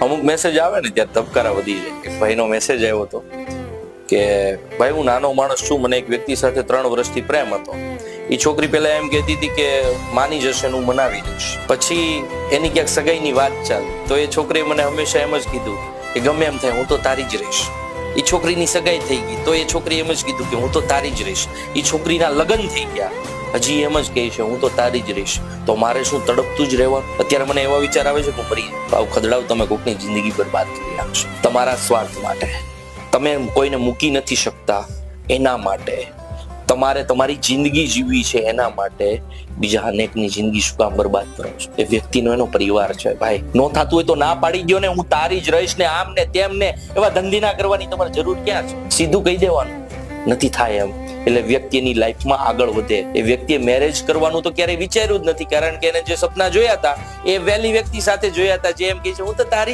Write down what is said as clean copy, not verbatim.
અમુક મેસેજ આવે ને ત્યારે ધબકારા વધી જાય. એક ભાઈનો મેસેજ આવ્યો હતો કે ભાઈ હું નાનો માણસ છું, મને એક વ્યક્તિ સાથે 3 વર્ષથી પ્રેમ હતો. એ છોકરી પહેલા એમ કહેતી હતી કે માની જશે હું મનાવી દઈશ. પછી એની ક્યાંક સગાઈની વાત ચાલી તો એ છોકરીએ મને હંમેશા એમ જ કીધું કે ગમે એમ થાય હું તો તારી જ રહીશ. એ છોકરીની સગાઈ થઈ ગઈ તો એ છોકરીએ એમ જ કીધું કે હું તો તારી જ રહીશ. એ છોકરીના લગ્ન થઈ ગયા, હજી એમ જ કહે છે હું તો તારી જ રહીશ. તો મારે શું તડપતું જ રહેવાનું? અત્યારે મને એવા વિચાર આવે છે કે મરી ભાવ ખદડાવ તમે કોઈકની જિંદગી બરબાદ કરી નાખશો તમારા સ્વાર્થ માટે. તમે કોઈને મૂકી નથી શકતા એના માટે, તમારે તમારી જિંદગી જીવવી છે એના માટે બીજા અનેકની જિંદગી શું કામ બરબાદ કરો છો? એ વ્યક્તિનો એનો પરિવાર છે ભાઈ. નો થતું હોય તો ના પાડી ગયો ને, હું તારી જ રહીશ ને આમ ને તેમ ને. એવા ધંધી ના કરવાની તમારે જરૂર ક્યાં છે? સીધું કહી દેવાનું નથી થાય એમ. એટલે વ્યક્તિની લાઈફમાં આગળ વધે. એ વ્યક્તિએ મેરેજ કરવાનું તો ક્યારેય વિચાર્યું જ નથી, કારણ કે એને જે સપના જોયા હતા એ વહેલી વ્યક્તિ સાથે જોયા હતા, જે એમ કે છે હું તો તારી જ